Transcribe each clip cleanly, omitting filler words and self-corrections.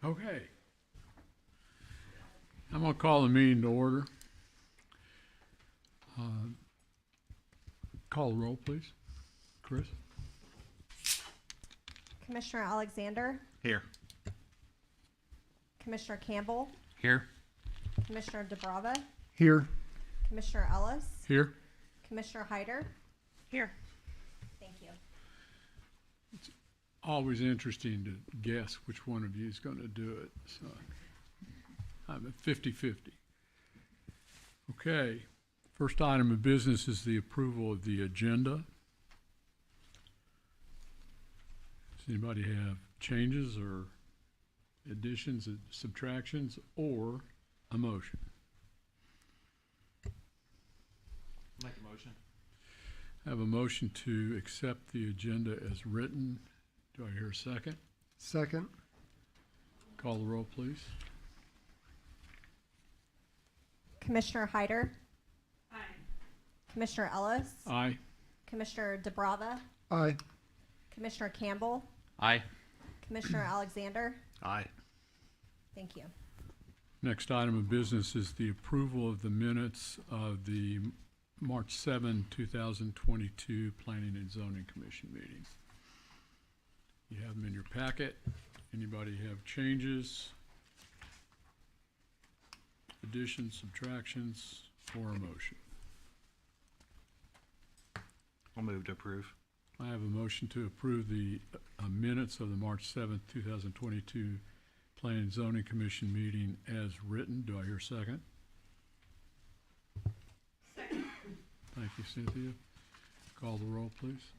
Okay. I'm going to call the meeting to order. Call the roll, please. Chris? Commissioner Alexander, Here. Commissioner Campbell, Here. Commissioner DeBrava, Here. Commissioner Ellis, Here? Commissioner Hyder. Here. Thank you. Always interesting to guess which one of you is going to do it. So I'm at 50-50. Okay. First item of business is the approval of the agenda. Does anybody have changes or additions, subtractions, or a motion? Make a motion. I have a motion to accept the agenda as written. Do I hear a second? Second. Call the roll, please. Commissioner Hyder. Aye. Commissioner Ellis, Aye. Commissioner DeBrava, Aye. Commissioner Campbell, Aye. Commissioner Alexander. Aye. Thank you. Next item of business is the approval of the minutes of the March 7, 2022 Planning and Zoning Commission meeting. You have them in your packet. Anybody have changes, additions, subtractions, or a motion? I'll move to approve. I have a motion to approve the minutes of the March 7th, 2022 Planning and Zoning Commission meeting as written. Do I hear a second? Second. Thank you, Cynthia. Call the roll, please.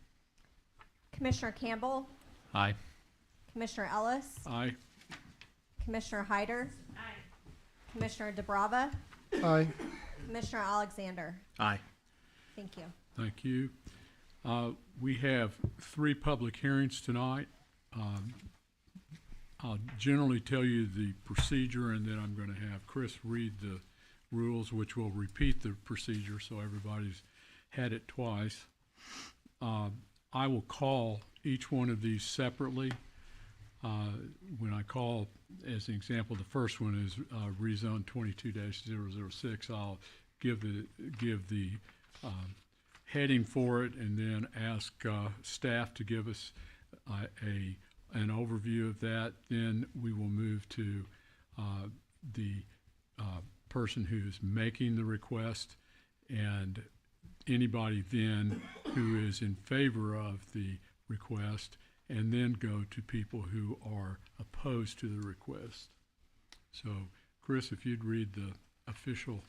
Commissioner Campbell, Aye. Commissioner Ellis, Aye. Commissioner Hyder. Aye. Commissioner DeBrava, Aye. Commissioner Alexander. Aye. Thank you. Thank you. We have 3 public hearings tonight. I'll generally tell you the procedure, and then I'm going to have Chris read the rules, which will repeat the procedure so everybody's had it twice. I will call each one of these separately. When I call, as an example, the first one is rezone 22-006. I'll give the heading for it, and then ask staff to give us an overview of that. Then we will move to the person who's making the request, and anybody then who is in favor of the request, and then go to people who are opposed to the request. So, Chris, if you'd read the official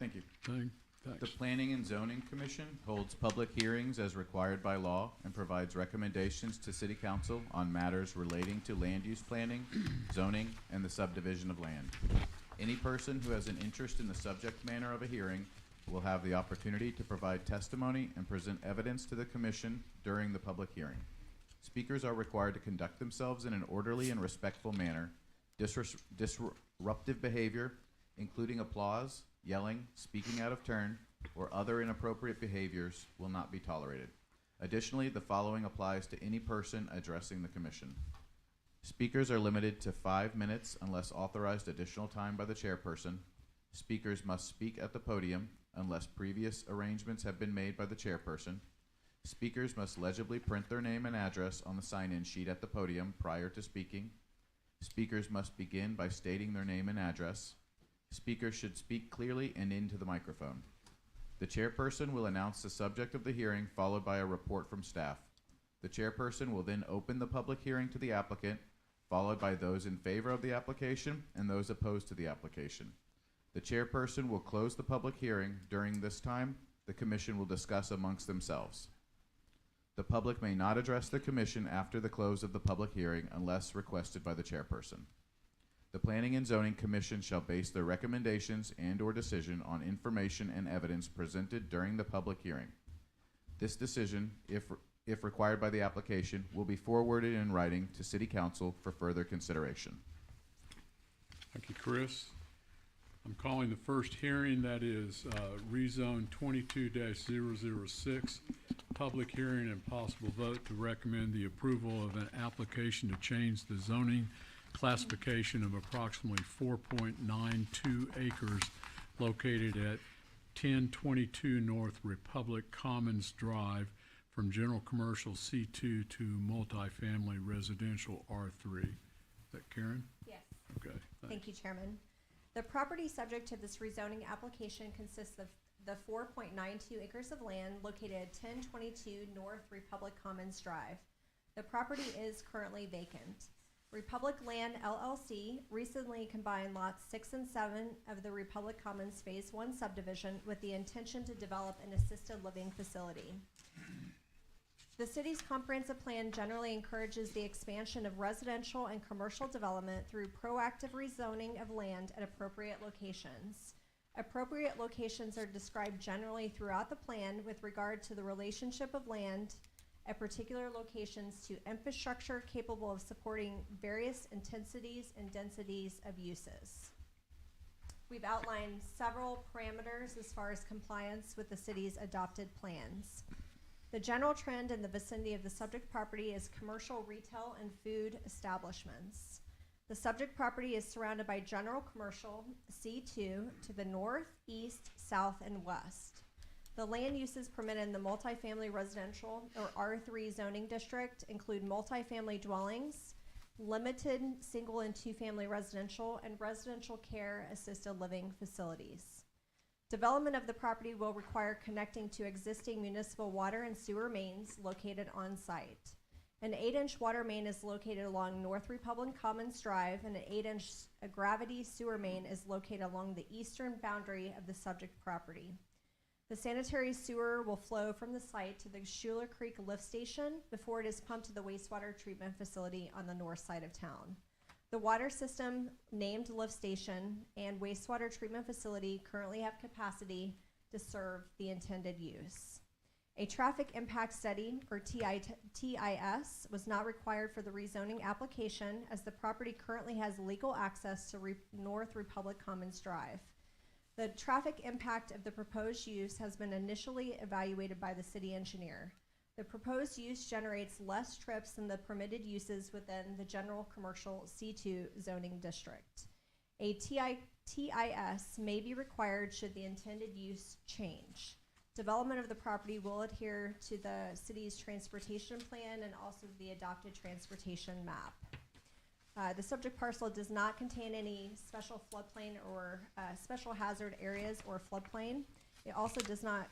Thank you. thing. The Thanks. Planning and Zoning Commission holds public hearings as required by law and provides recommendations to City Council on matters relating to land use planning, zoning, and the subdivision of land. Any person who has an interest in the subject matter of a hearing will have the opportunity to provide testimony and present evidence to the Commission during the public hearing. Speakers are required to conduct themselves in an orderly and respectful manner. Disruptive behavior, including applause, yelling, speaking out of turn, or other inappropriate behaviors will not be tolerated. Additionally, the following applies to any person addressing the Commission. Speakers are limited to 5 minutes unless authorized additional time by the chairperson. Speakers must speak at the podium unless previous arrangements have been made by the chairperson. Speakers must legibly print their name and address on the sign-in sheet at the podium prior to speaking. Speakers must begin by stating their name and address. Speakers should speak clearly and into the microphone. The chairperson will announce the subject of the hearing, followed by a report from staff. The chairperson will then open the public hearing to the applicant, followed by those in favor of the application and those opposed to the application. The chairperson will close the public hearing. During this time, the commission will discuss amongst themselves. The public may not address the commission after the close of the public hearing unless requested by the chairperson. The Planning and Zoning Commission shall base their recommendations and/or decision on information and evidence presented during the public hearing. This decision, if required by the application, will be forwarded in writing to City Council for further consideration. Thank you, Chris. I'm calling the first hearing, that is rezone 22-006, public hearing and possible vote to recommend the approval of an application to change the zoning classification of approximately 4.92 acres located at 1022 North Republic Commons Drive from general commercial C2 to multifamily residential R3. Is that Karen? Yes. Okay. Thank you, Chairman. The property subject to this rezoning application consists of the 4.92 acres of land located at 1022 North Republic Commons Drive. The property is currently vacant. Republic Land LLC recently combined lots 6 and 7 of the Republic Commons Phase 1 subdivision with the intention to develop an assisted living facility. The city's comprehensive plan generally encourages the expansion of residential and commercial development through proactive rezoning of land at appropriate locations. Appropriate locations are described generally throughout the plan with regard to the relationship of land at particular locations to infrastructure capable of supporting various intensities and densities of uses. We've outlined several parameters as far as compliance with the city's adopted plans. The general trend in the vicinity of the subject property is commercial, retail, and food establishments. The subject property is surrounded by general commercial C2 to the north, east, south, and west. The land uses permitted in the multifamily residential or R3 zoning district include multifamily dwellings, limited single and two-family residential, and residential care assisted living facilities. Development of the property will require connecting to existing municipal water and sewer mains located on site. An 8-inch water main is located along North Republic Commons Drive, and an 8-inch gravity sewer main is located along the eastern boundary of the subject property. The sanitary sewer will flow from the site to the Schuler Creek lift station before it is pumped to the wastewater treatment facility on the north side of town. The water system, named lift station, and wastewater treatment facility currently have capacity to serve the intended use. A traffic impact study, or TIS, was not required for the rezoning application as the property currently has legal access to North Republic Commons Drive. The traffic impact of the proposed use has been initially evaluated by the city engineer. The proposed use generates less trips than the permitted uses within the general commercial C2 zoning district. A TIS may be required should the intended use change. Development of the property will adhere to the city's transportation plan and also the adopted transportation map. The subject parcel does not contain any special floodplain or special hazard areas or floodplain. It also does not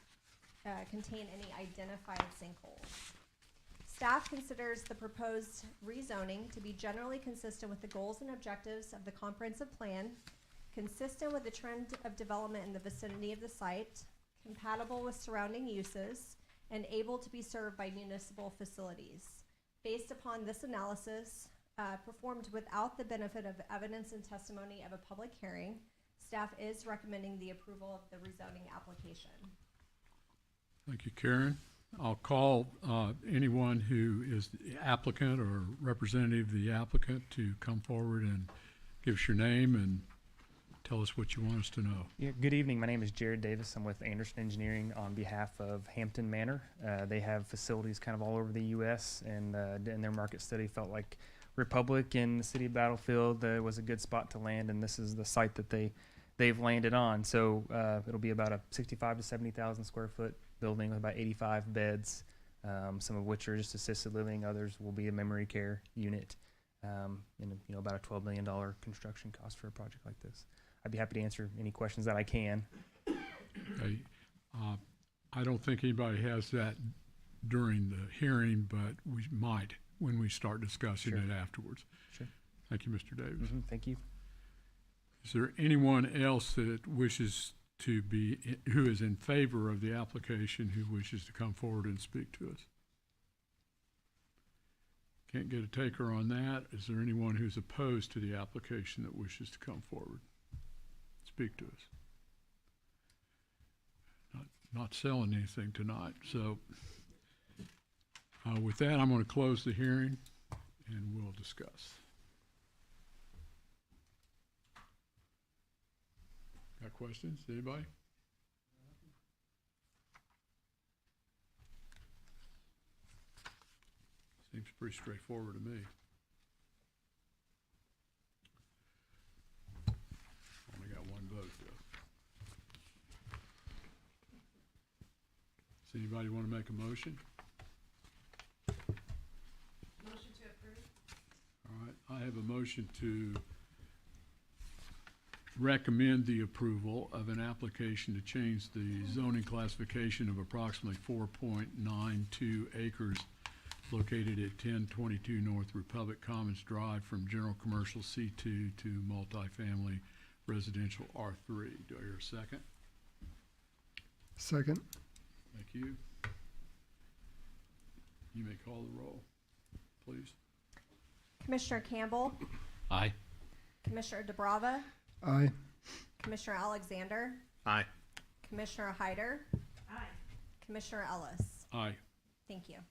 contain any identified sinkholes. Staff considers the proposed rezoning to be generally consistent with the goals and objectives of the comprehensive plan, consistent with the trend of development in the vicinity of the site, compatible with surrounding uses, and able to be served by municipal facilities. Based upon this analysis, performed without the benefit of evidence and testimony of a public hearing, staff is recommending the approval of the rezoning application. Thank you, Karen. I'll call anyone who is the applicant or representative of the applicant to come forward and give us your name and tell us what you want us to know. Yeah, good evening. My name is Jared Davis. I'm with Anderson Engineering on behalf of Hampton Manor. They have facilities kind of all over the U.S. and in their market study felt like Republic and the city of Battlefield was a good spot to land, and this is the site that they've landed on. So it'll be about a 65 to 70,000 square foot building with about 85 beds, some of which are just assisted living. Others will be a memory care unit, and about a $12 million construction cost for a project like this. I'd be happy to answer any questions that I can. Okay. I don't think anybody has that during the hearing, but we might when we start discussing Sure. it afterwards. Sure. Thank you, Mr. Davis. Thank you. Is there anyone else that wishes to be, who is in favor of the application, who wishes to come forward and speak to us? Can't get a taker on that. Is there anyone who's opposed to the application that wishes to come forward? Speak to us. Not selling anything tonight. So with that, I'm going to close the hearing and we'll discuss. Got questions? Anybody? Seems pretty straightforward to me. Only got one vote, though. Does anybody want to make a motion? Motion to approve. All right, I have a motion to recommend the approval of an application to change the zoning classification of approximately 4.92 acres located at 1022 North Republic Commons Drive from general commercial C2 to multifamily residential R3. Do I hear a second? Second. Thank you. You may call the roll, please. Commissioner Campbell, Aye. Commissioner DeBrava, Aye. Commissioner Alexander, Aye. Commissioner Hyder. Aye. Commissioner Ellis. Aye. Thank you.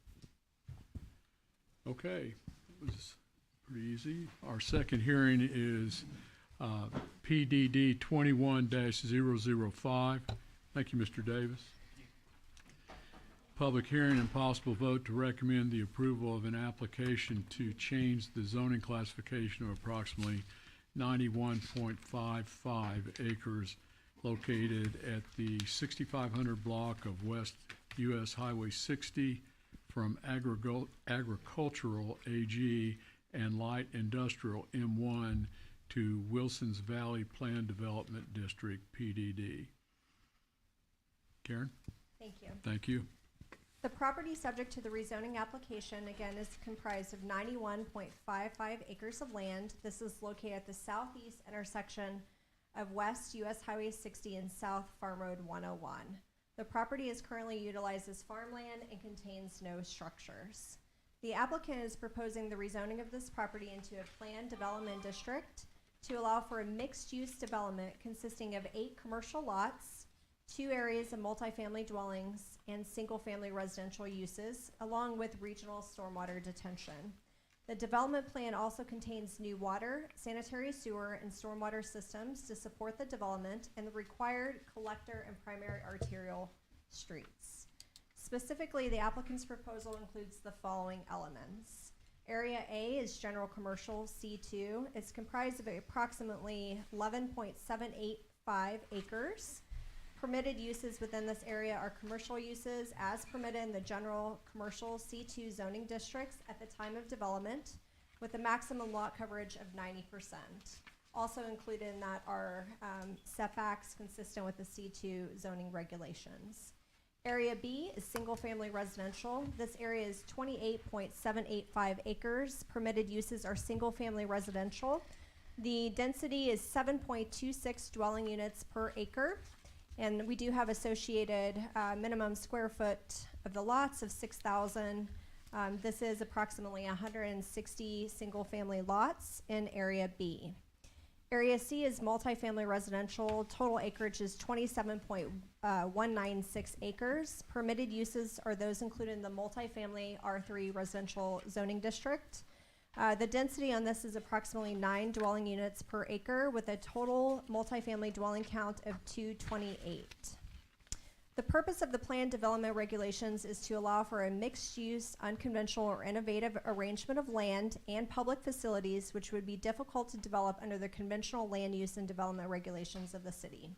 Okay, it was pretty easy. Our second hearing is PDD 21-005. Thank you, Mr. Davis. Public hearing and possible vote to recommend the approval of an application to change the zoning classification of approximately 91.55 acres located at the 6500 block of West US Highway 60 from agricultural AG and light industrial M1 to Wilson's Valley Plan Development District, PDD. Karen? Thank you. Thank you. The property subject to the rezoning application, again, is comprised of 91.55 acres of land. This is located at the southeast intersection of West US Highway 60 and South Farm Road 101. The property is currently utilized as farmland and contains no structures. The applicant is proposing the rezoning of this property into a planned development district to allow for a mixed-use development consisting of 8 commercial lots, 2 areas of multifamily dwellings, and single-family residential uses, along with regional stormwater detention. The development plan also contains new water, sanitary sewer, and stormwater systems to support the development and the required collector and primary arterial streets. Specifically, the applicant's proposal includes the following elements. Area A is general commercial C2. It's comprised of approximately 11.785 acres. Permitted uses within this area are commercial uses as permitted in the general commercial C2 zoning districts at the time of development, with a maximum lot coverage of 90%. Also included in that are setbacks consistent with the C2 zoning regulations. Area B is single-family residential. This area is 28.785 acres. Permitted uses are single-family residential. The density is 7.26 dwelling units per acre. And we do have associated minimum square foot of the lots of 6,000. This is approximately 160 single-family lots in Area B. Area C is multifamily residential. Total acreage is 27.196 acres. Permitted uses are those included in the multifamily R3 residential zoning district. The density on this is approximately 9 dwelling units per acre with a total multifamily dwelling count of 228. The purpose of the planned development regulations is to allow for a mixed-use, unconventional, or innovative arrangement of land and public facilities which would be difficult to develop under the conventional land use and development regulations of the city.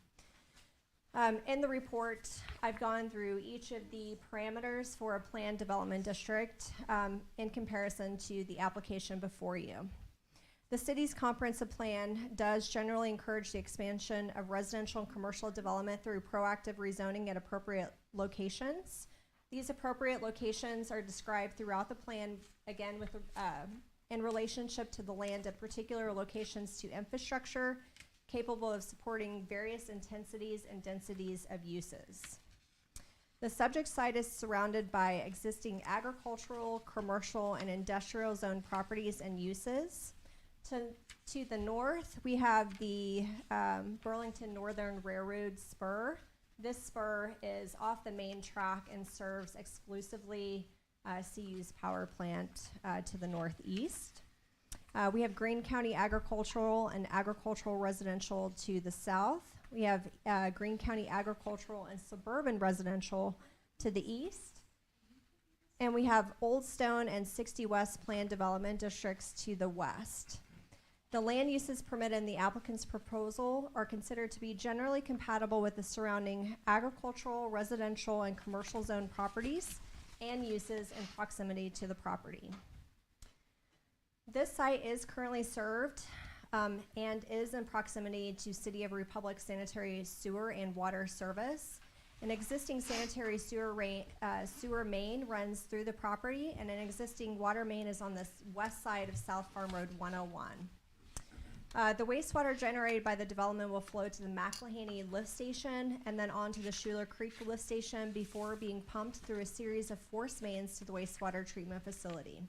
In the report, I've gone through each of the parameters for a planned development district in comparison to the application before you. The city's comprehensive plan does generally encourage the expansion of residential and commercial development through proactive rezoning at appropriate locations. These appropriate locations are described throughout the plan, again, with in relationship to the land at particular locations to infrastructure capable of supporting various intensities and densities of uses. The subject site is surrounded by existing agricultural, commercial, and industrial zone properties and uses. To the north, we have the Burlington Northern Railroad spur. This spur is off the main track and serves exclusively CU's power plant to the northeast. We have Greene County Agricultural and Agricultural Residential to the south. We have Greene County Agricultural and Suburban Residential to the east. And we have Old Stone and 60 West planned development districts to the west. The land uses permitted in the applicant's proposal are considered to be generally compatible with the surrounding agricultural, residential, and commercial zone properties and uses in proximity to the property. This site is currently served and is in proximity to City of Republic sanitary sewer and water service. An existing sanitary sewer main runs through the property, and an existing water main is on the west side of South Farm Road 101. The wastewater generated by the development will flow to the McElhaney lift station and then on to the Schuler Creek lift station before being pumped through a series of force mains to the wastewater treatment facility.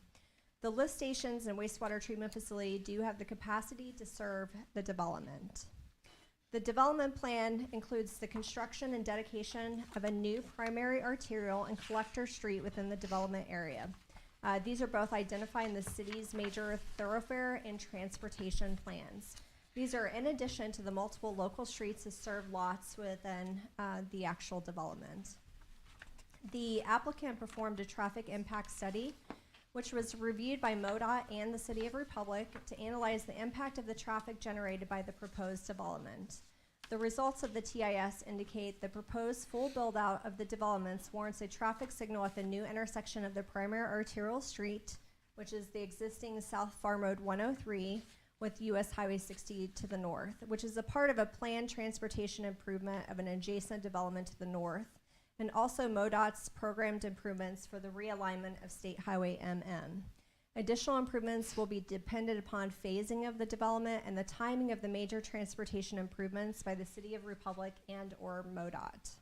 The lift stations and wastewater treatment facility do have the capacity to serve the development. The development plan includes the construction and dedication of a new primary arterial and collector street within the development area. These are both identified in the city's major thoroughfare and transportation plans. These are in addition to the multiple local streets that serve lots within the actual development. The applicant performed a traffic impact study, which was reviewed by MoDOT and the City of Republic to analyze the impact of the traffic generated by the proposed development. The results of the TIS indicate the proposed full build-out of the developments warrants a traffic signal at the new intersection of the primary arterial street, which is the existing South Farm Road 103, with US Highway 60 to the north, which is a part of a planned transportation improvement of an adjacent development to the north, and also MoDOT's programmed improvements for the realignment of State Highway MM. Additional improvements will be dependent upon phasing of the development and the timing of the major transportation improvements by the City of Republic and/or MoDOT.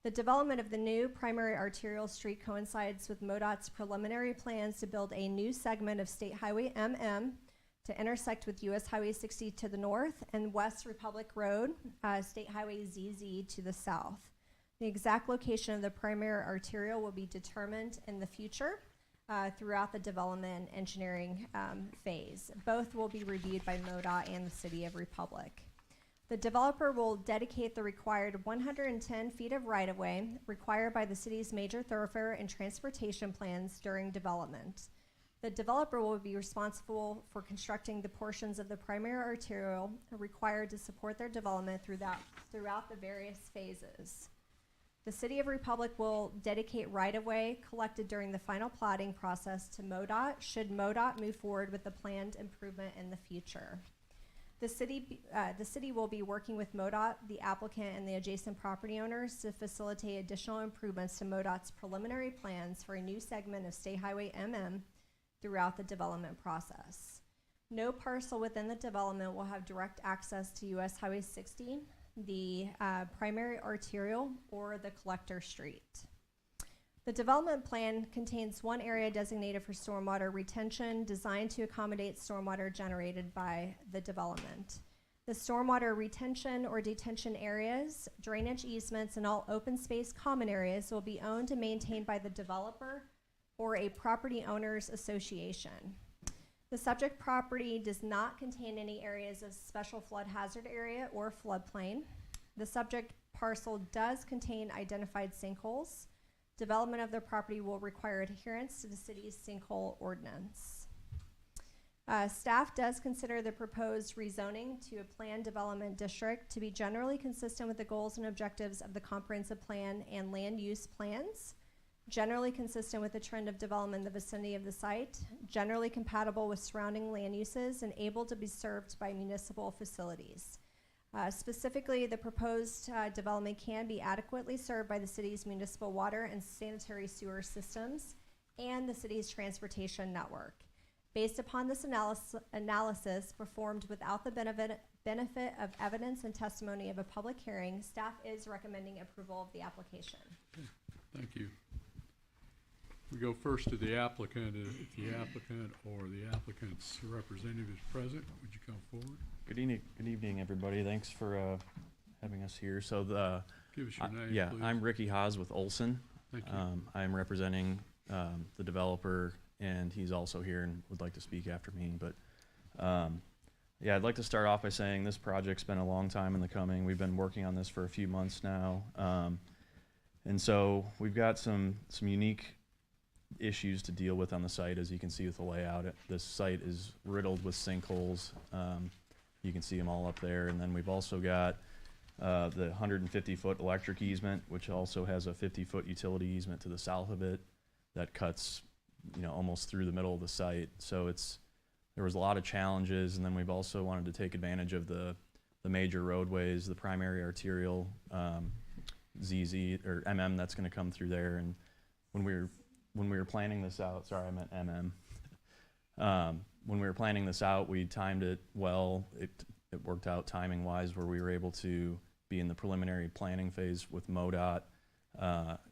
The development of the new primary arterial street coincides with MoDOT's preliminary plans to build a new segment of State Highway MM to intersect with US Highway 60 to the north and West Republic Road, State Highway ZZ to the south. The exact location of the primary arterial will be determined in the future throughout the development and engineering phase. Both will be reviewed by MoDOT and the City of Republic. The developer will dedicate the required 110 feet of right-of-way required by the city's major thoroughfare and transportation plans during development. The developer will be responsible for constructing the portions of the primary arterial required to support their development throughout the various phases. The City of Republic will dedicate right-of-way collected during the final plotting process to MoDOT should MoDOT move forward with the planned improvement in the future. The city will be working with MoDOT, the applicant, and the adjacent property owners to facilitate additional improvements to MoDOT's preliminary plans for a new segment of State Highway MM throughout the development process. No parcel within the development will have direct access to US Highway 60, the primary arterial, or the collector street. The development plan contains one area designated for stormwater retention designed to accommodate stormwater generated by the development. The stormwater retention or detention areas, drainage easements, and all open space common areas will be owned and maintained by the developer or a property owners association. The subject property does not contain any areas of special flood hazard area or floodplain. The subject parcel does contain identified sinkholes. Development of the property will require adherence to the city's sinkhole ordinance. Staff does consider the proposed rezoning to a planned development district to be generally consistent with the goals and objectives of the comprehensive plan and land use plans, generally consistent with the trend of development in the vicinity of the site, generally compatible with surrounding land uses, and able to be served by municipal facilities. Specifically, the proposed development can be adequately served by the city's municipal water and sanitary sewer systems and the city's transportation network. Based upon this analysis performed without the benefit of evidence and testimony of a public hearing, staff is recommending approval of the application. Okay, thank you. We go first to the applicant. If the applicant or the applicant's representative is present, would you come forward? Good evening, everybody. Thanks for having us here. So Give us your name, yeah, please. I'm Ricky Haas with Olson. Thank you. I'm representing the developer, and he's also here and would like to speak after me. But yeah, I'd like to start off by saying this project's been a long time in the coming. We've been working on this for a few months now, and so we've got some unique issues to deal with on the site, as you can see with the layout. This site is riddled with sinkholes. You can see them all up there. And then we've also got the 150-foot electric easement, which also has a 50-foot utility easement to the south of it that cuts, almost through the middle of the site. So there was a lot of challenges. And then we've also wanted to take advantage of the major roadways, the primary arterial, ZZ or MM that's going to come through there. And when we were planning this out, sorry, I meant MM. When we were planning this out, we timed it well. It worked out timing wise, where we were able to be in the preliminary planning phase with MoDOT.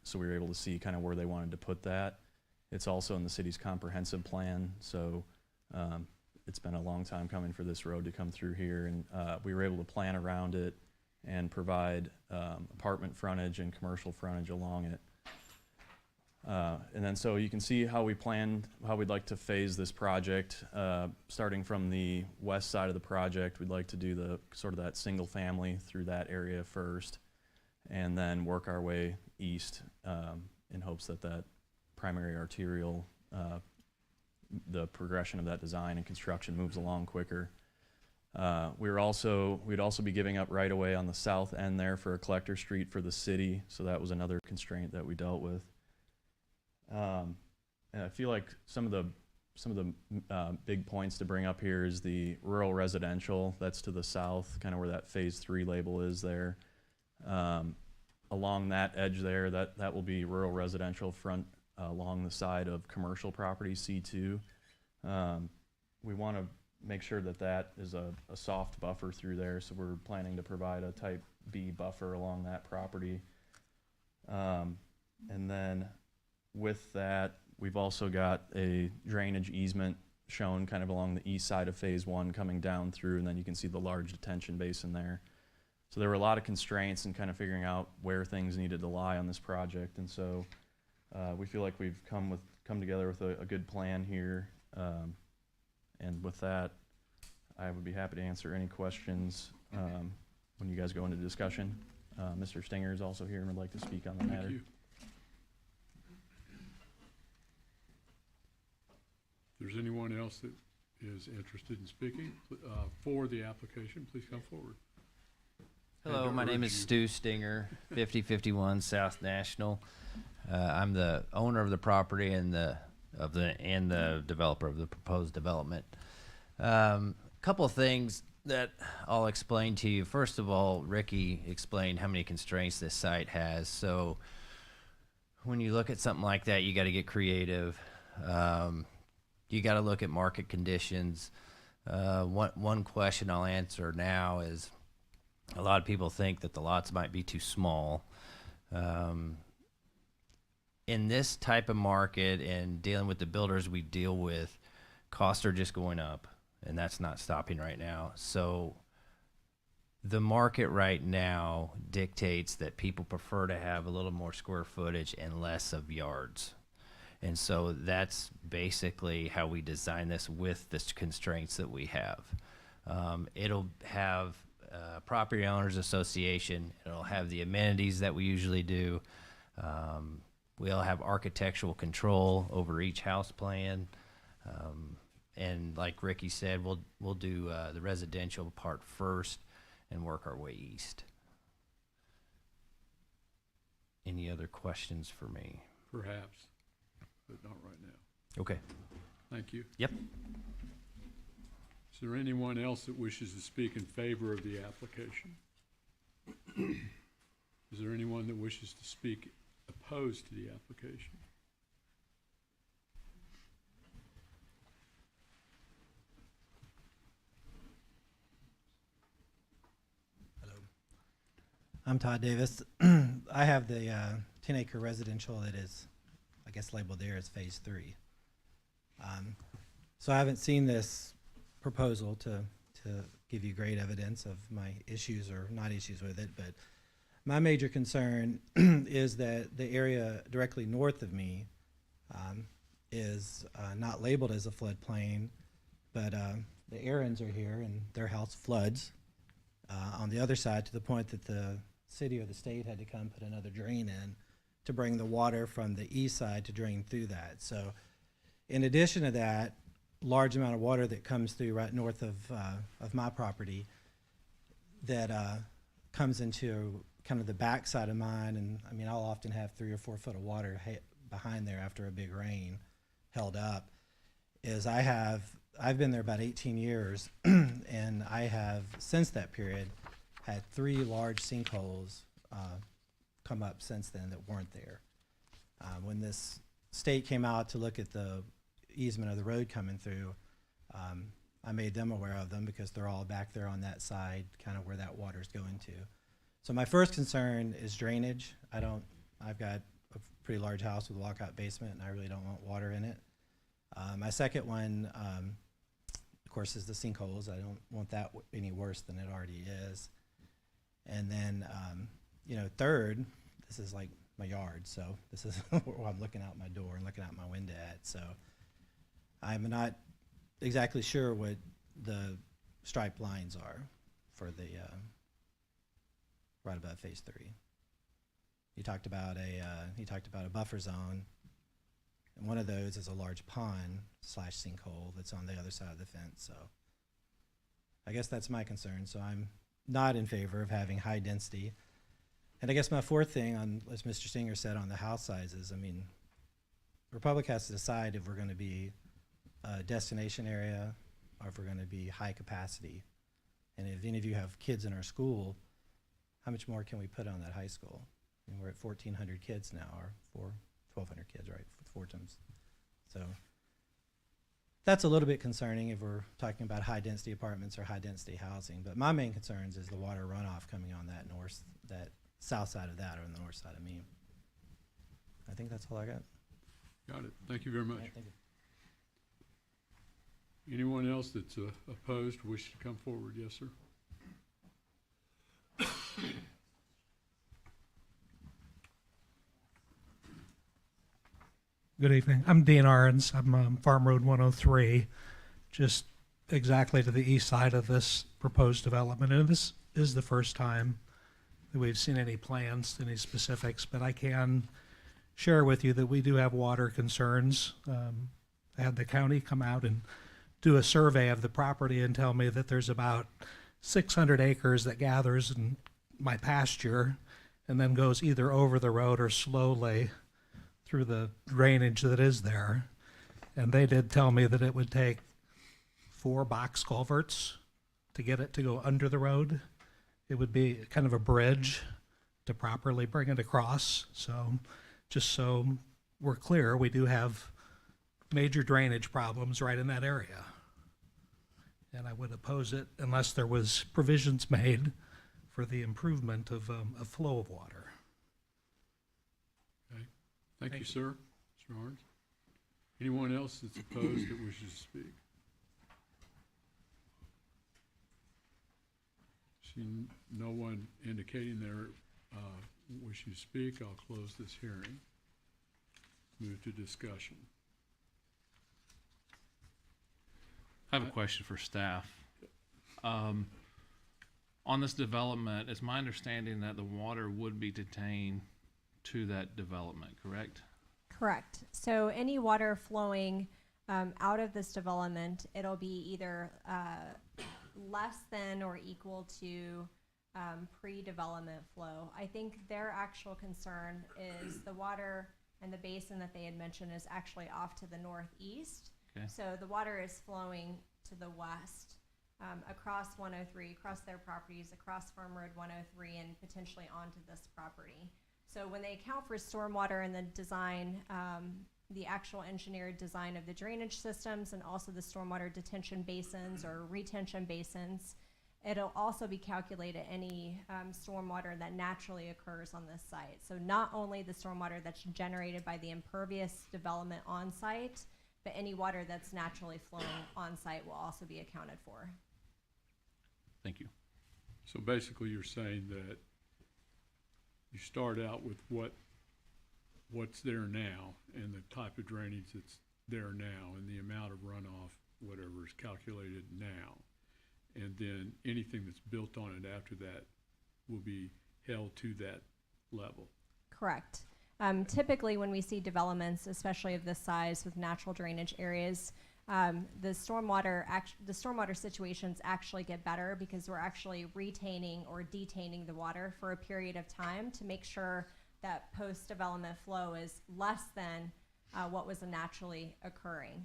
So we were able to see kind of where they wanted to put that. It's also in the city's comprehensive plan. So it's been a long time coming for this road to come through here, and we were able to plan around it and provide apartment frontage and commercial frontage along it. And then so you can see how we'd like to phase this project. Starting from the west side of the project, we'd like to do the sort of that single family through that area first, and then work our way east in hopes that primary arterial, the progression of that design and construction moves along quicker. We'd also be giving up right away on the south end there for a collector street for the city, so that was another constraint that we dealt with. And I feel like some of the big points to bring up here is the rural residential that's to the south, kind of where that phase 3 label is there. Along that edge there, that will be rural residential front along the side of commercial property C2. We want to make sure that is a soft buffer through there, so we're planning to provide a type B buffer along that property. And then with that, we've also got a drainage easement shown kind of along the east side of phase 1 coming down through, and then you can see the large detention basin there. So there were a lot of constraints in kind of figuring out where things needed to lie on this project, and so we feel like we've come together with a good plan here. And with that, I would be happy to answer any questions when you guys go into discussion. Mr. Stinger is also here and would like to speak on the matter. Thank you. If there's anyone else that is interested in speaking for the application, please come forward. Hello, And my name urge is you- Stu Stinger, 5051 South National. I'm the owner of the property and the developer of the proposed development. Couple of things that I'll explain to you. First of all, Ricky explained how many constraints this site has. So when you look at something like that, you got to get creative. You got to look at market conditions. One question I'll answer now is, a lot of people think that the lots might be too small. In this type of market and dealing with the builders we deal with, costs are just going up, and that's not stopping right now. So the market right now dictates that people prefer to have a little more square footage and less of yards. And so that's basically how we design this with the constraints that we have. It'll have property owners association. It'll have the amenities that we usually do. We'll have architectural control over each house plan. And like Ricky said, we'll do the residential part first and work our way east. Any other questions for me? Perhaps, but not right now. Okay. Thank you. Yep. Is there anyone else that wishes to speak in favor of the application? Is there anyone that wishes to speak opposed to the application? Hello. I'm Todd Davis. I have the 10-acre residential that is, I guess, labeled there as phase 3. So I haven't seen this proposal to give you great evidence of my issues or not issues with it, but my major concern is that the area directly north of me is not labeled as a floodplain, but the Aarons are here and their house floods on the other side to the point that the city or the state had to come put another drain in to bring the water from the east side to drain through that. So in addition to that, large amount of water that comes through right north of my property that comes into kind of the back side of mine. And I mean, I'll often have 3 or 4 foot of water behind there after a big rain held up. Is I've been there about 18 years and I have since that period had 3 large sinkholes come up since then that weren't there. When this state came out to look at the easement of the road coming through, I made them aware of them because they're all back there on that side, kind of where that water's going to. So my first concern is drainage. I've got a pretty large house with a walkout basement and I really don't want water in it. My second one, of course, is the sinkholes. I don't want that any worse than it already is. And then, you know, third, this is like my yard. So this is where I'm looking out my door and looking out my window at. So I'm not exactly sure what the striped lines are for the right above phase 3. He talked about a buffer zone, and one of those is a large pond / sinkhole that's on the other side of the fence. So I guess that's my concern. So I'm not in favor of having high density. And I guess my fourth thing, on, as Mr. Singer said, on the house sizes, I mean, Republic has to decide if we're going to be a destination area or if we're going to be high capacity. And if any of you have kids in our school, how much more can we put on that high school? I mean, we're at 1,400 kids now, or 1,200 kids, right, with 4 times. So that's a little bit concerning if we're talking about high density apartments or high density housing. But my main concerns is the water runoff coming on that south side of that or on the north side of me. I think that's all I got. Got it. Thank you very much. All right, thank you. Anyone else that's opposed, wish to come forward? Yes, sir. Good evening. I'm Dean Arns. I'm on Farm Road 103, just exactly to the east side of this proposed development. And this is the first time that we've seen any plans, any specifics, but I can share with you that we do have water concerns. I had the county come out and do a survey of the property and tell me that there's about 600 acres that gathers in my pasture and then goes either over the road or slowly through the drainage that is there. And they did tell me that it would take 4 box culverts to get it to go under the road. It would be kind of a bridge to properly bring it across. So just so we're clear, we do have major drainage problems right in that area. And I would oppose it unless there was provisions made for the improvement of a flow of water. Okay. Thank you, sir. Mr. Arns. Anyone else that's opposed that wishes to speak? Seeing no one indicating their wishing to speak, I'll close this hearing. Move to discussion. I have a question for staff. On this development, it's my understanding that the water would be detained to that development, correct? Correct. So any water flowing out of this development, it'll be either less than or equal to pre-development flow. I think their actual concern is the water and the basin that they had mentioned is actually off to the northeast. Okay. So the water is flowing to the west, across 103, across their properties, across Farm Road 103, and potentially onto this property. So when they account for stormwater in the design, the actual engineered design of the drainage systems and also the stormwater detention basins or retention basins, it'll also be calculated any stormwater that naturally occurs on this site. So not only the stormwater that's generated by the impervious development on site, but any water that's naturally flowing on site will also be accounted for. Thank you. So basically you're saying that you start out with what's there now and the type of drainage that's there now and the amount of runoff, whatever is calculated now. And then anything that's built on it after that will be held to that level. Correct. Typically, when we see developments, especially of this size with natural drainage areas, the stormwater situations actually get better because we're actually retaining or detaining the water for a period of time to make sure that post-development flow is less than what was naturally occurring.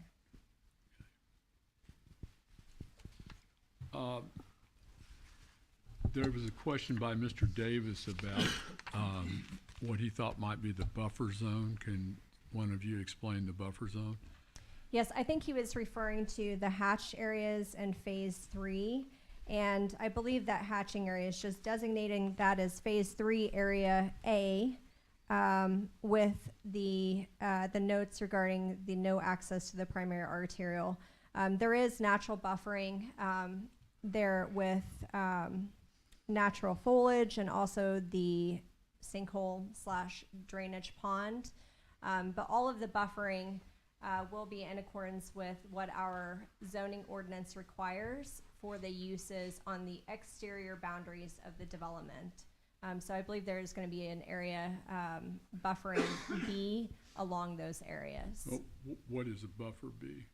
There was a question by Mr. Davis about what he thought might be the buffer zone. Can one of you explain the buffer zone? Yes, I think he was referring to the hatched areas in phase 3. And I believe that hatching area is just designating that as phase 3 area A, with the notes regarding the no access to the primary arterial. There is natural buffering there with natural foliage and also the sinkhole / drainage pond. But all of the buffering will be in accordance with what our zoning ordinance requires for the uses on the exterior boundaries of the development. So I believe there's going to be an area buffering B along those areas. Oh, what is a buffer B?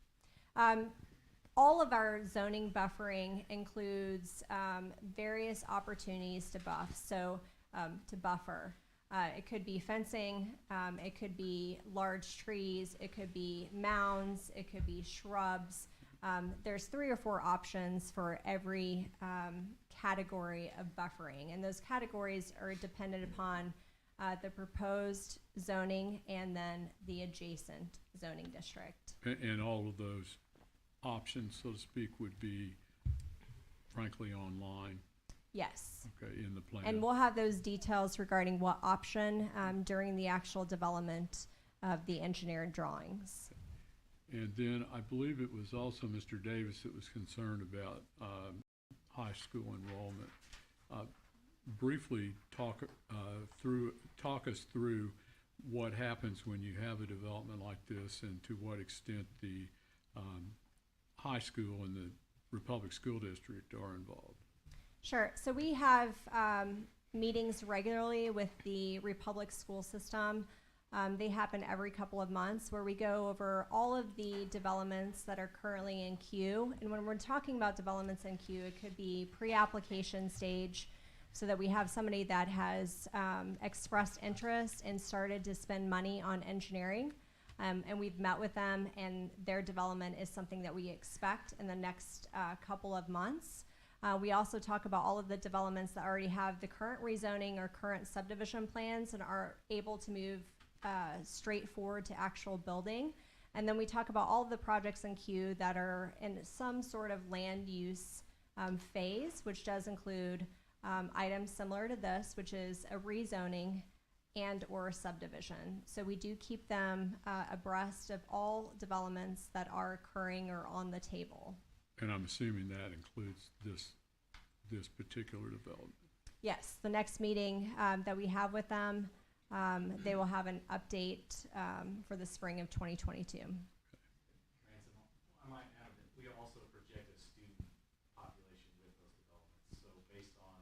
All of our zoning buffering includes various opportunities to to buffer. It could be fencing, it could be large trees, it could be mounds, it could be shrubs. There's 3 or 4 options for every category of buffering, and those categories are dependent upon the proposed zoning and then the adjacent zoning district. And all of those options, so to speak, would be frankly online, Yes. okay, in the plan. And we'll have those details regarding what option during the actual development of the engineered drawings. And then I believe it was also Mr. Davis that was concerned about high school enrollment. Briefly talk us through what happens when you have a development like this, and to what extent the high school and the Republic School District are involved. Sure. So we have meetings regularly with the Republic school system. They happen every couple of months, where we go over all of the developments that are currently in queue. And when we're talking about developments in queue, it could be pre-application stage, so that we have somebody that has expressed interest and started to spend money on engineering. And we've met with them, and their development is something that we expect in the next couple of months. We also talk about all of the developments that already have the current rezoning or current subdivision plans and are able to move straight forward to actual building. And then we talk about all of the projects in queue that are in some sort of land use phase, which does include items similar to this, which is a rezoning and or subdivision. So we do keep them abreast of all developments that are occurring or on the table. And I'm assuming that includes this particular development. Yes, the next meeting that we have with them, they will have an update for the spring of 2022. I might add that we also project a student population with those developments. So based on,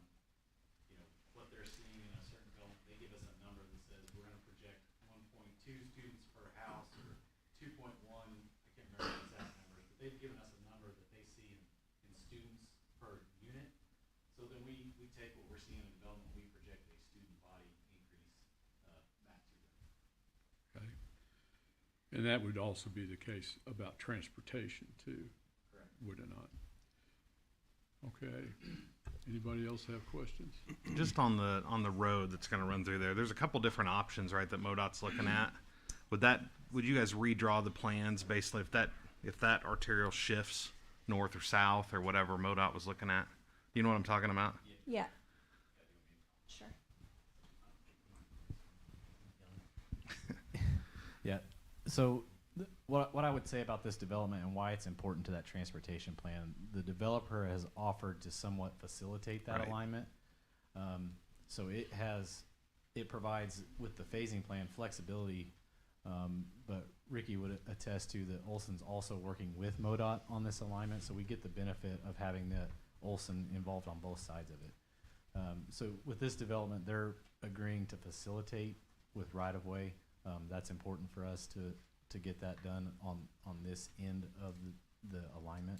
what they're seeing in a certain development, they give us a number that says we're going to project 1.2 students per house or 2.1. I can't remember the exact numbers, but they've given us a number that they see in students per unit. So then we take what we're seeing in development, we project a student body increase back to them. Okay. And that would also be the case about transportation too, Correct. would it not? Okay. Anybody else have questions? Just on the road that's going to run through there, there's a couple different options, right, that MoDOT's looking at. Would you guys redraw the plans basically if that arterial shifts north or south or whatever MoDOT was looking at? You know what I'm talking about? Yeah. Sure. Yeah. So what I would say about this development and why it's important to that transportation plan, the developer has offered to somewhat facilitate that Right. alignment. So it provides with the phasing plan flexibility, but Ricky would attest to that Olson's also working with MoDOT on this alignment, so we get the benefit of having the Olson involved on both sides of it. So with this development, they're agreeing to facilitate with right-of-way. That's important for us to get that done on this end of the alignment.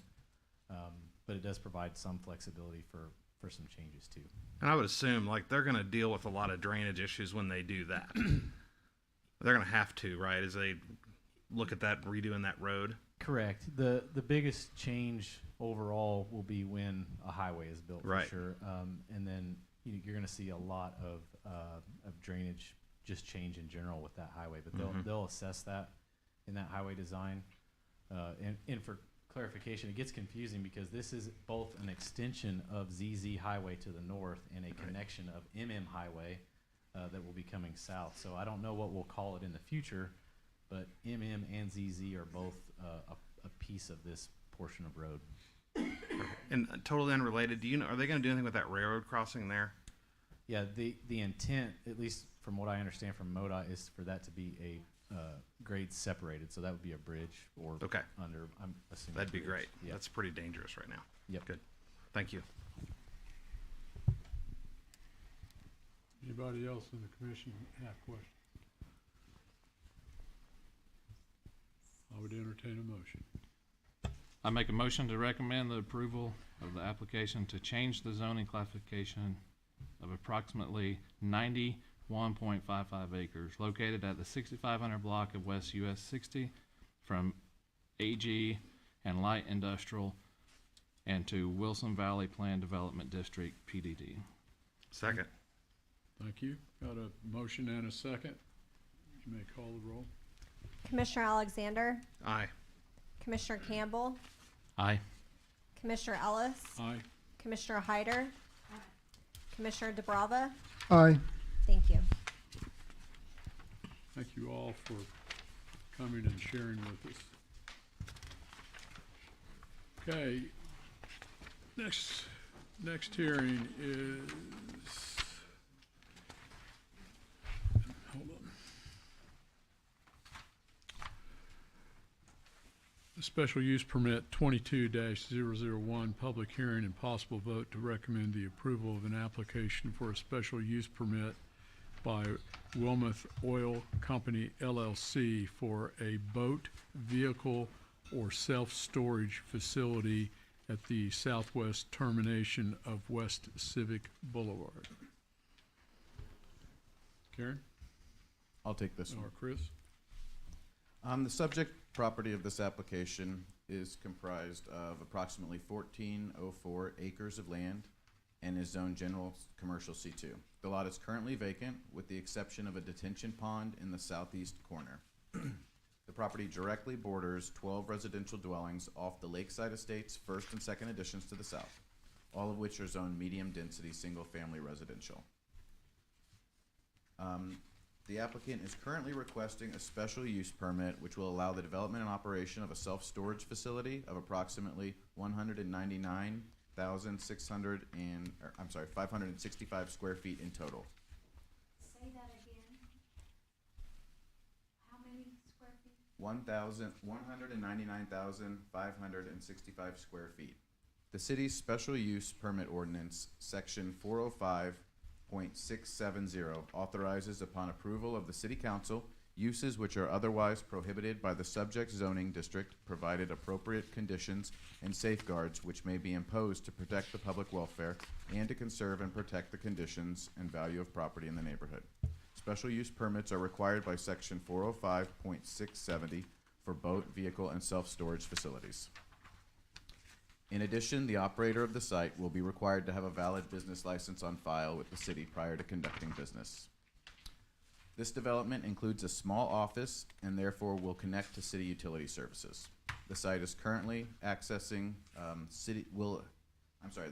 But it does provide some flexibility for some changes too. And I would assume like they're going to deal with a lot of drainage issues when they do that. They're going to have to, right? As they look at that redoing that road. Correct. The biggest change overall will be when a highway is built, Right. for sure. And then you're going to see a lot of drainage just change in general with that highway. But they'll assess that in that highway design. And for clarification, it gets confusing because this is both an extension of ZZ Highway to the north and a connection of MM Highway that will be coming south. So I don't know what we'll call it in the future, but MM and ZZ are both a piece of this portion of road. And totally unrelated, do you know, are they going to do anything with that railroad crossing there? Yeah, the intent, at least from what I understand from MoDOT, is for that to be a grade separated. So that would be a bridge or Okay. under, I'm assuming. That'd be bridge. great. Yeah. That's pretty dangerous right now. Yep. Good. Thank you. Anybody else in the commission have questions? I would entertain a motion. I make a motion to recommend the approval of the application to change the zoning classification of approximately 91.55 acres located at the 6500 block of West US 60 from AG and Light Industrial and to Wilson Valley Plan Development District, PDD. Second. Thank you. Got a motion and a second. You may call the roll. Commissioner Alexander, Aye. Commissioner Campbell, Aye. Commissioner Ellis, Aye. Commissioner Hyder, Commissioner DeBrava. Aye. Thank you. Thank you all for coming and sharing with us. Okay, next hearing is, hold on. The special use permit 22-001, public hearing and possible vote to recommend the approval of an application for a special use permit by Wilmoth Oil Company LLC for a boat, vehicle, or self-storage facility at the southwest termination of West Civic Boulevard. Karen I'll take this one. or Chris? The subject property of this application is comprised of approximately 1404 acres of land and is zoned general commercial C2. The lot is currently vacant with the exception of a detention pond in the southeast corner. The property directly borders 12 residential dwellings off the Lakeside Estates first and second additions to the south, all of which are zoned medium density single family residential. The applicant is currently requesting a special use permit which will allow the development and operation of a self-storage facility of approximately 565 square feet in total. Say that again. How many square feet? 199,565 square feet. The city's special use permit ordinance, section 405.670, authorizes upon approval of the city council uses which are otherwise prohibited by the subject zoning district, provided appropriate conditions and safeguards which may be imposed to protect the public welfare and to conserve and protect the conditions and value of property in the neighborhood. Special use permits are required by section 405.670 for boat, vehicle, and self-storage facilities. In addition, the operator of the site will be required to have a valid business license on file with the city prior to conducting business. This development includes a small office and therefore will connect to city utility services. The site is currently accessing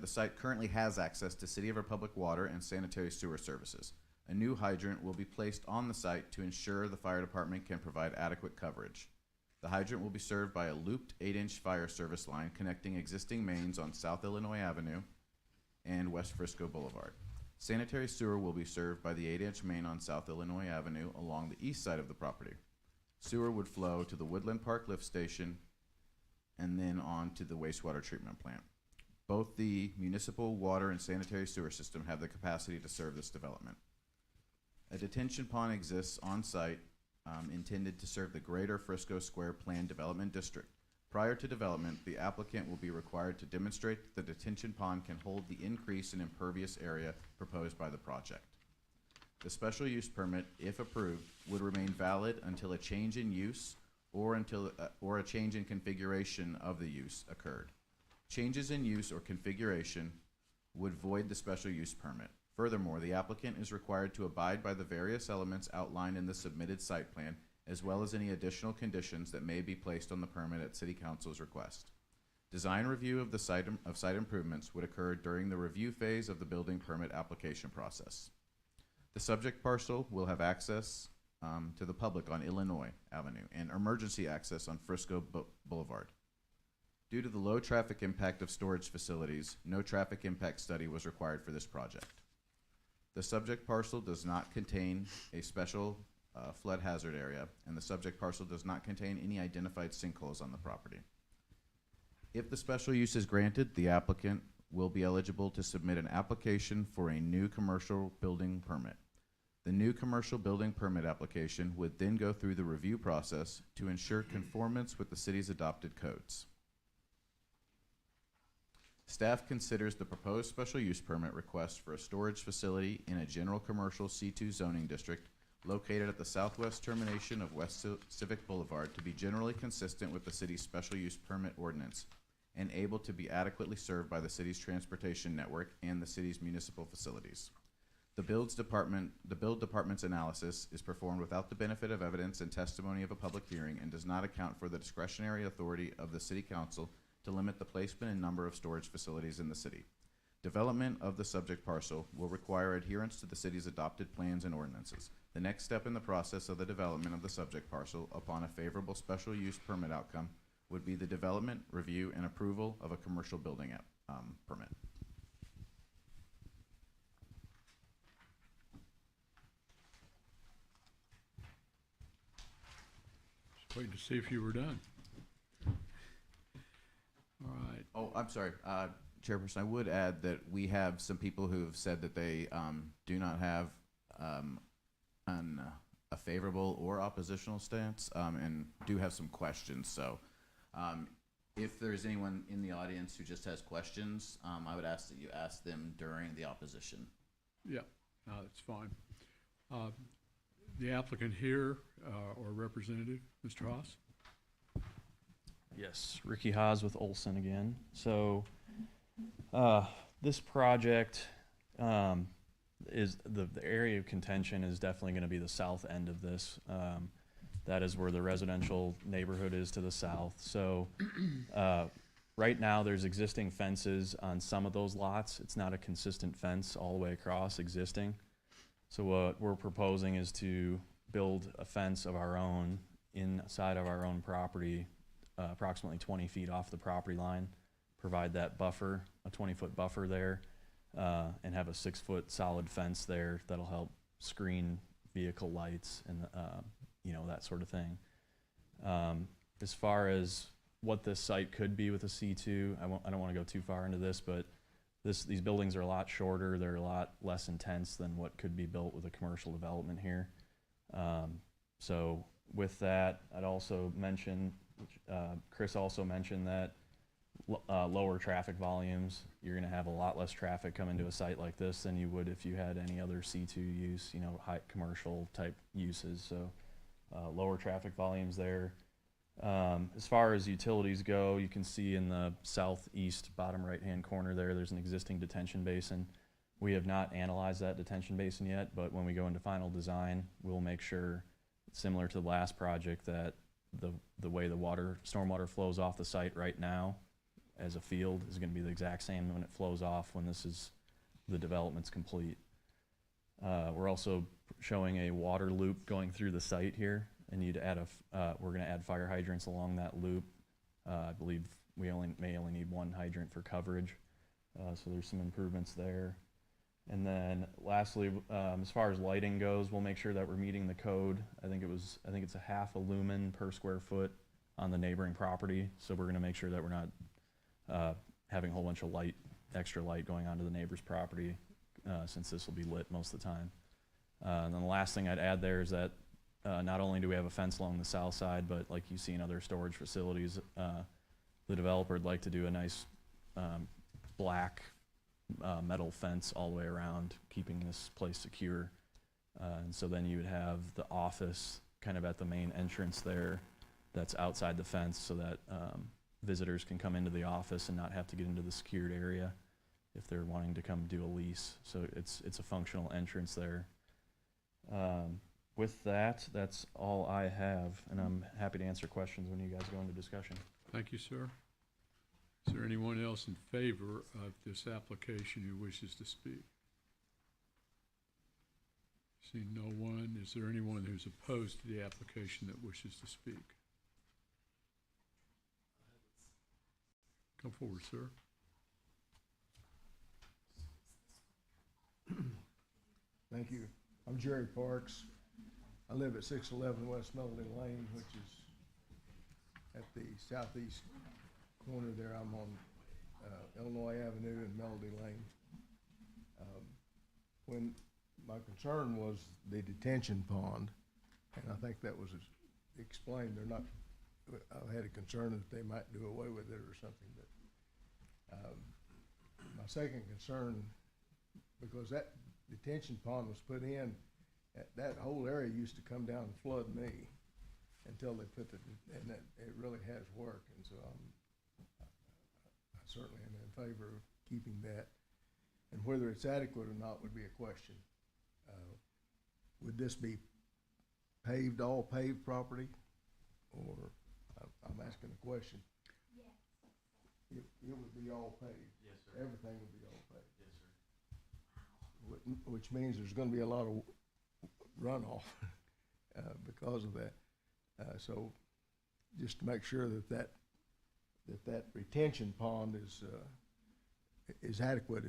the site currently has access to City of Republic water and sanitary sewer services. A new hydrant will be placed on the site to ensure the fire department can provide adequate coverage. The hydrant will be served by a looped 8-inch fire service line connecting existing mains on South Illinois Avenue and West Frisco Boulevard. Sanitary sewer will be served by the 8-inch main on South Illinois Avenue along the east side of the property. Sewer would flow to the Woodland Park lift station and then on to the wastewater treatment plant. Both the municipal water and sanitary sewer system have the capacity to serve this development. A detention pond exists on site intended to serve the greater Frisco Square Planned Development District. Prior to development, the applicant will be required to demonstrate that the detention pond can hold the increase in impervious area proposed by the project. The special use permit, if approved, would remain valid until a change in use or a change in configuration of the use occurred. Changes in use or configuration would void the special use permit. Furthermore, the applicant is required to abide by the various elements outlined in the submitted site plan, as well as any additional conditions that may be placed on the permit at City Council's request. Design review of the site improvements would occur during the review phase of the building permit application process. The subject parcel will have access to the public on Illinois Avenue and emergency access on Frisco Boulevard. Due to the low traffic impact of storage facilities, no traffic impact study was required for this project. The subject parcel does not contain a special flood hazard area, and the subject parcel does not contain any identified sinkholes on the property. If the special use is granted, the applicant will be eligible to submit an application for a new commercial building permit. The new commercial building permit application would then go through the review process to ensure conformance with the city's adopted codes. Staff considers the proposed special use permit request for a storage facility in a general commercial C2 zoning district located at the southwest termination of West Civic Boulevard to be generally consistent with the city's special use permit ordinance and able to be adequately served by the city's transportation network and the city's municipal facilities. The build department's analysis is performed without the benefit of evidence and testimony of a public hearing and does not account for the discretionary authority of the city council to limit the placement and number of storage facilities in the city. Development of the subject parcel will require adherence to the city's adopted plans and ordinances. The next step in the process of the development of the subject parcel upon a favorable special use permit outcome would be the development, review, and approval of a commercial building permit. Just waiting to see if you were done. All right. Oh, I'm sorry, Chairperson, I would add that we have some people who have said that they do not have a favorable or oppositional stance and do have some questions. So if there's anyone in the audience who just has questions, I would ask that you ask them during the opposition. Yeah, no, that's fine. The applicant here or representative, Mr. Haas? Yes, Ricky Haas with Olson again. So this project is the area of contention is definitely going to be the south end of this. That is where the residential neighborhood is to the south. So right now there's existing fences on some of those lots. It's not a consistent fence all the way across existing. So what we're proposing is to build a fence of our own inside of our own property, approximately 20 feet off the property line, provide that buffer, a 20-foot buffer there, and have a 6-foot solid fence there that'll help screen vehicle lights and that sort of thing. As far as what this site could be with a C2, I don't want to go too far into this, but these buildings are a lot shorter. They're a lot less intense than what could be built with a commercial development here. So with that, I'd also mention, Chris also mentioned that lower traffic volumes, you're going to have a lot less traffic come into a site like this than you would if you had any other C2 use, high commercial type uses. So lower traffic volumes there. As far as utilities go, you can see in the southeast bottom right-hand corner there's an existing detention basin. We have not analyzed that detention basin yet, but when we go into final design, we'll make sure, similar to the last project, that the way the stormwater flows off the site right now as a field is going to be the exact same when it flows off when the development's complete. We're also showing a water loop going through the site here, and we're going to add fire hydrants along that loop. I believe we may only need one hydrant for coverage, so there's some improvements there. And then lastly, as far as lighting goes, we'll make sure that we're meeting the code. I think it's a half a lumen per square foot on the neighboring property. So we're going to make sure that we're not having a whole bunch of extra light going onto the neighbor's property, since this will be lit most of the time. And then the last thing I'd add there is that not only do we have a fence along the south side, but like you see in other storage facilities, the developer would like to do a nice black metal fence all the way around, keeping this place secure. And so then you would have the office kind of at the main entrance there that's outside the fence so that visitors can come into the office and not have to get into the secured area if they're wanting to come do a lease. So it's a functional entrance there. With that, that's all I have, and I'm happy to answer questions when you guys go into discussion. Thank you, sir. Is there anyone else in favor of this application who wishes to speak? Seeing no one, is there anyone who's opposed to the application that wishes to speak? Come forward, sir. Thank you. I'm Jerry Parks. I live at 611 West Melody Lane, which is at the southeast corner there. I'm on Illinois Avenue and Melody Lane. When my concern was the detention pond, and I think that was explained, they're not, I had a concern that they might do away with it or something, but my second concern, because that detention pond was put in, that whole area used to come down and flood me until they put and that it really has worked, and so I certainly am in favor of keeping that. And whether it's adequate or not would be a question. Would this be paved, all paved property, or I'm asking a question? Yes. It would be all paved. Yes, sir. Everything would be all paved. Yes, sir. Which means there's going to be a lot of runoff because of that. So just to make sure that retention pond is adequate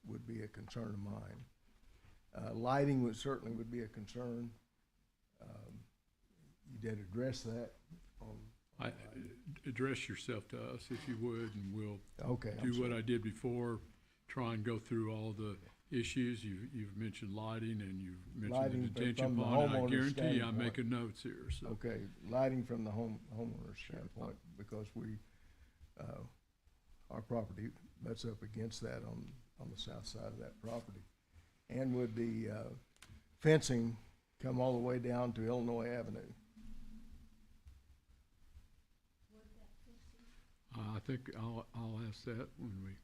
would be a concern of mine. Lighting certainly would be a concern. You did address that on. Address yourself to us if you would, and we'll Okay, do what I did before, try and go through all the issues. You've mentioned lighting and you've mentioned Lighting the detention from the pond. I homeowner's guarantee you I'm standpoint. making notes here, so. Okay, lighting from the homeowner's standpoint, because our property butts up against that on the south side of that property. And would the fencing come all the way down to Illinois Avenue? I think I'll ask that when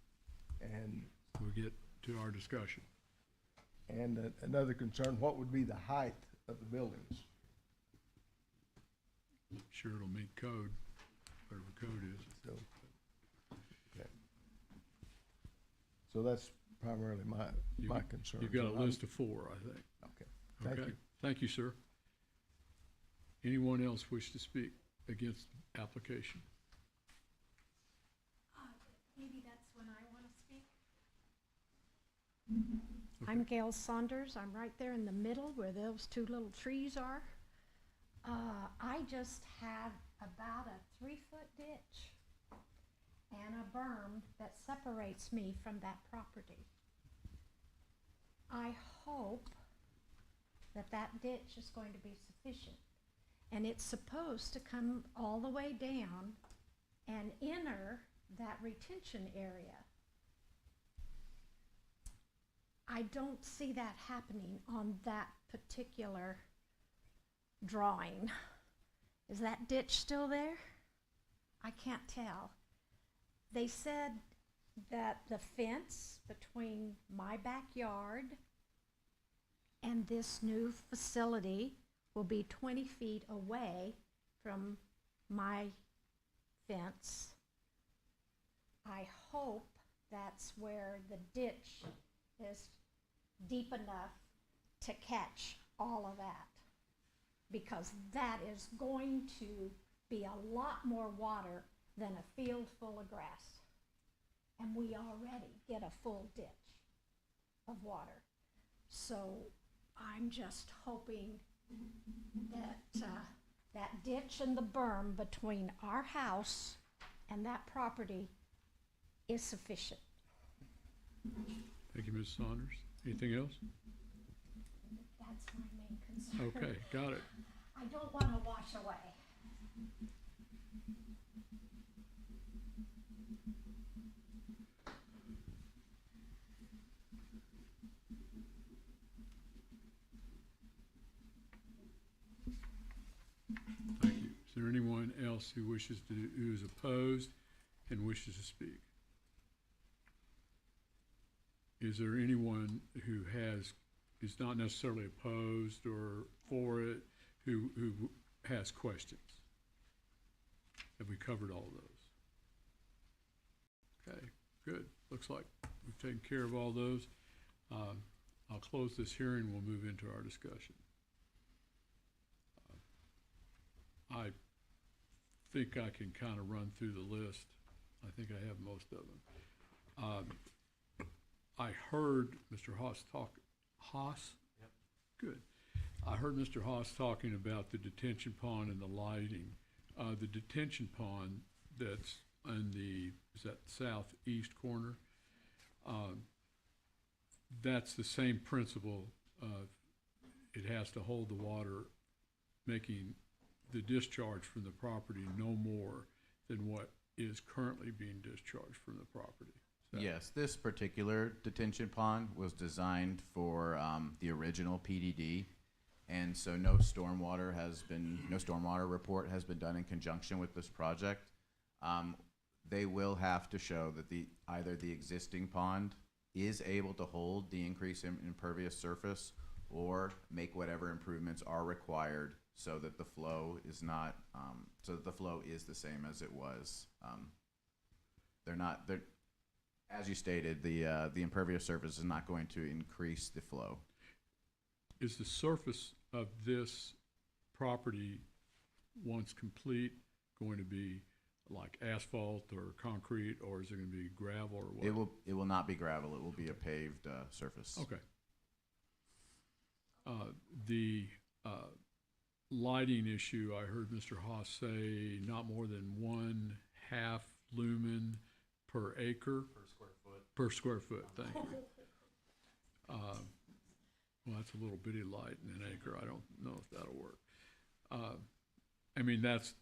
And we get to our discussion. another concern, what would be the height of the buildings? Sure it'll meet code, whatever code is. So, okay. So that's primarily my concern. You've got a So list of 4, I think. Okay, thank Okay. you. Thank you, sir. Anyone else wish to speak against application? Maybe that's when I want to speak. I'm Gail Saunders. I'm right there in the middle where those 2 little trees are. I just have about a 3-foot ditch and a berm that separates me from that property. I hope that ditch is going to be sufficient. And it's supposed to come all the way down and enter that retention area. I don't see that happening on that particular drawing. Is that ditch still there? I can't tell. They said that the fence between my backyard and this new facility will be 20 feet away from my fence. I hope that's where the ditch is deep enough to catch all of that, because that is going to be a lot more water than a field full of grass. And we already get a full ditch of water. So I'm just hoping that that ditch and the berm between our house and that property is sufficient. Thank you, Ms. Saunders. Anything else? That's my main concern. Okay, got it. I don't want to wash away. Thank you. Is there anyone else who who is opposed and wishes to speak? Is there anyone who is not necessarily opposed or for it, who has questions? Have we covered all of those? Okay, good. Looks like we've taken care of all those. I'll close this hearing. We'll move into our discussion. I think I can kind of run through the list. I think I have most of them. I heard Mr. Haas talk. Haas? Yep. Good. I heard Mr. Haas talking about the detention pond and the lighting. The detention pond that's in is that southeast corner? That's the same principle. It has to hold the water, making the discharge from the property no more than what is currently being discharged from the property. Yes, this particular detention pond was designed for the original PDD, and so no stormwater report has been done in conjunction with this project. They will have to show that either the existing pond is able to hold the increase in impervious surface, or make whatever improvements are required so that the flow is not, so that the flow is the same as it was. As you stated, the impervious surface is not going to increase the flow. Is the surface of this property, once complete, going to be like asphalt or concrete, or is it going to be gravel or what? It will not be gravel. It will be a paved surface. Okay. The lighting issue, I heard Mr. Haas say not more than 1/2 lumen per acre. Per square foot, thank you. Well, that's a little bitty light in an acre. I don't know if that'll work. I mean, that's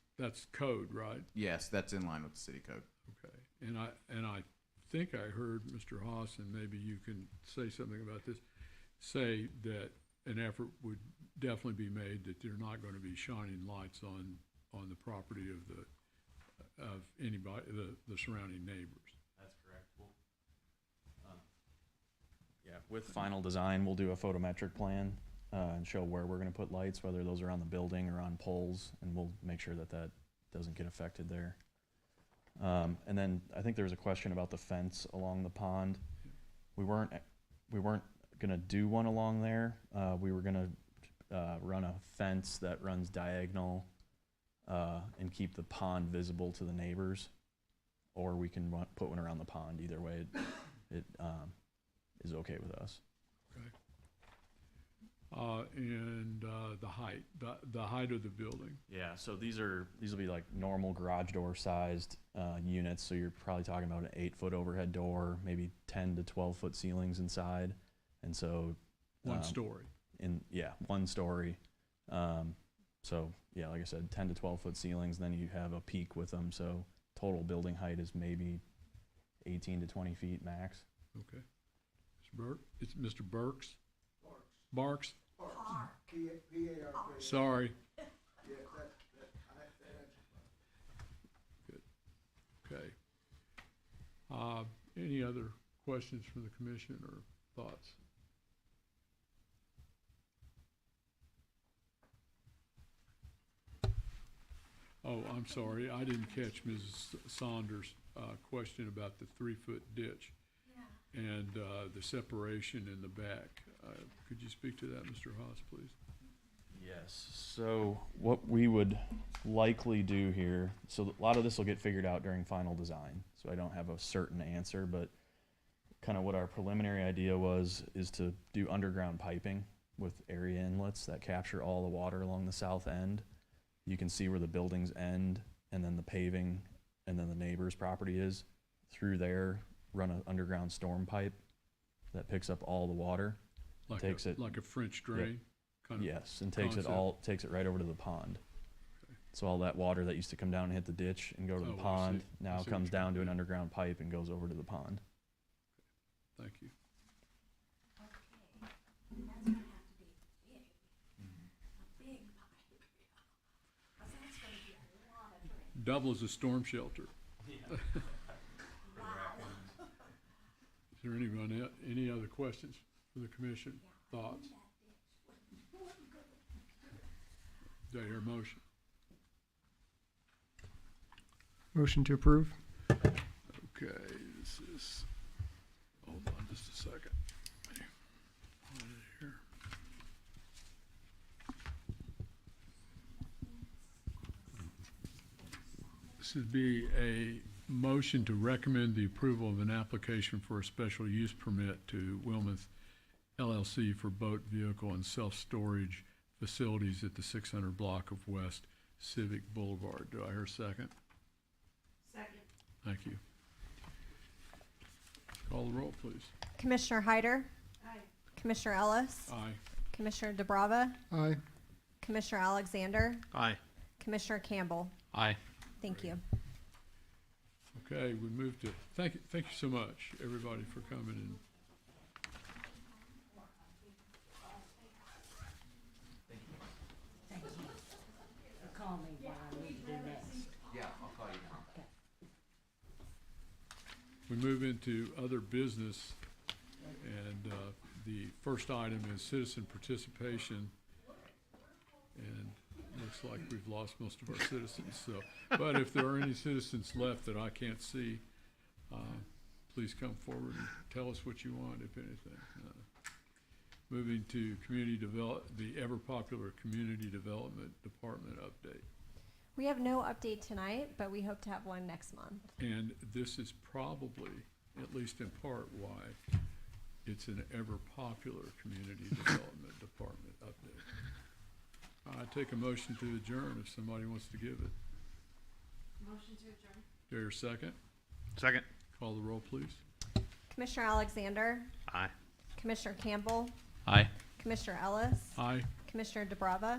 code, right? Yes, that's in line with the city code. Okay. And I think I heard Mr. Haas, and maybe you can say something about this, say that an effort would definitely be made that they're not going to be shining lights on the property of anybody, the surrounding neighbors. That's correct. Yeah, with final design, we'll do a photometric plan and show where we're going to put lights, whether those are on the building or on poles, and we'll make sure that doesn't get affected there. And then I think there was a question about the fence along the pond. We weren't going to do one along there. We were going to run a fence that runs diagonal and keep the pond visible to the neighbors, or we can put one around the pond. Either way, it is okay with us. Okay. And the height, the height of the building. Yeah, so these will be like normal garage door sized units. So you're probably talking about an 8-foot overhead door, maybe 10 to 12-foot ceilings inside, and so One story. One story. So yeah, like I said, 10 to 12-foot ceilings. Then you have a peak with them, so total building height is maybe 18 to 20 feet max. Okay. Mr. Burke, it's Mr. Burks? Barks? P-A-R-K. Sorry. Yeah, Good. Okay. Any other questions from the commission or thoughts? Oh, I'm sorry. I didn't catch Mrs. Saunders' question about the 3-foot ditch and the separation in the back. Could you speak to that, Mr. Haas, please? Yes. So what we would likely do here, so a lot of this will get figured out during final design. So I don't have a certain answer, but kind of what our preliminary idea is to do underground piping with area inlets that capture all the water along the south end. You can see where the buildings end, and then the paving, and then the neighbor's property is. Through there, run an underground storm pipe that picks up all the water. Like takes it. like a French drain? kind of? Yes, and takes concept? takes it right over to the pond. So all that water that used to come down and hit the ditch and go to Oh, the I see. pond, I now see what comes you're down to an doing. underground pipe and goes over to the pond. Thank you. Double as a storm shelter. Is there anyone, any other questions for the commission? Thoughts? Do I hear a motion? Motion to approve? Okay, this is, hold on just a second. Find it here. This would be a motion to recommend the approval of an application for a special use permit to Wilmuth LLC for boat, vehicle, and self-storage facilities at the 600 block of West Civic Boulevard. Do I hear a second? Second. Thank you. Call the roll, please. Commissioner Hyder, Aye. Commissioner Ellis, Aye. Commissioner DeBrava, Aye. Commissioner Alexander, Aye. Commissioner Campbell. Aye. Thank you. Okay, we move to, thank you so much, everybody, for coming in. Call me what I need to do next. Yeah, I'll call you now. We move into other business, and the first item is citizen participation. And looks like we've lost most of our citizens, so, but if there are any citizens left that I can't see, please come forward and tell us what you want, if anything. Moving to the ever-popular Community Development Department update. We have no update tonight, but we hope to have one next month. And this is probably, at least in part, why it's an ever-popular Community Development Department update. I take a motion to adjourn if somebody wants to give it. Motion to adjourn. Do I hear a second? Second. Call the roll, please. Commissioner Alexander, Aye. Commissioner Campbell, Aye. Commissioner Ellis, Aye. Commissioner DeBrava,